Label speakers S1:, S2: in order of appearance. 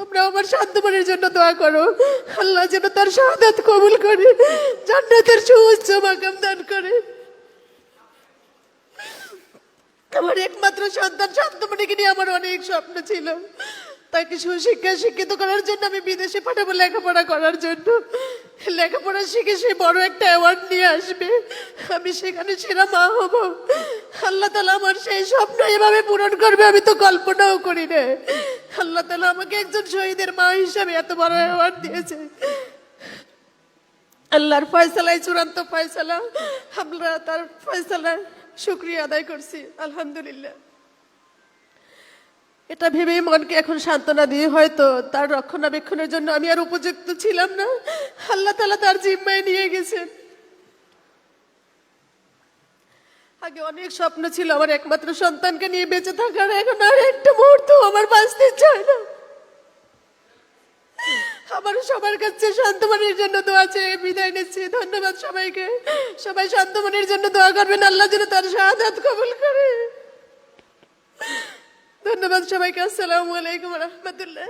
S1: তোমরা আমার শান্তমণির জন্য দোয়া করো, আল্লাহ যেন তার শাহাদাত কবুল করে, জান্নাতের সুউচ্চ মাকাম দান করে। আমার একমাত্র সন্তান শান্তমণিকে নিয়ে আমার অনেক স্বপ্ন ছিল, তাকে সুশিক্ষা শিক্ষিত করার জন্য আমি বিদেশে পাঠাবো, লেখাপড়া করার জন্য। লেখাপড়া শিখে সে বড় একটা অ্যাওয়ার্ড নিয়ে আসবে, আমি সেখানে সেরা মা হব। আল্লাহ তাআলা আমার সেই স্বপ্ন এভাবে পূরণ করবে আমি তো কল্পনাও করি না। আল্লাহ তাআলা আমাকে একজন শহীদের মা হিসাবে এত বড় অ্যাওয়ার্ড দিয়েছে। আল্লাহর ফয়সালাই চূড়ান্ত ফয়সালা, আমরা তার ফয়সালা শুকরিয়া আদায় করছি, আলহামদুলিল্লাহ। এটা ভেবেই মনকে এখন সান্ত্বনা দিয়ে, হয়তো তার রক্ষণাবেক্ষণের জন্য আমি আর উপযুক্ত ছিলাম না, আল্লাহ তাআলা তার জিম্মায় নিয়ে গেছেন। আগে অনেক স্বপ্ন ছিল আমার একমাত্র সন্তানকে নিয়ে বেঁচে থাকার, এখন আর একটা মুহূর্ত আমার বাঁচতে চায় না। আমার সবার কাছে শান্তমণির জন্য দোয়া চেয়ে বিদায় নিচ্ছি। ধন্যবাদ সবাইকে। সবাই শান্তমণির জন্য দোয়া করবেন, আল্লাহ যেন তার শাহাদাত কবুল করে। ধন্যবাদ সবাইকে। আসসালামু আলাইকুম ওয়া রাহমাতুল্লাহ।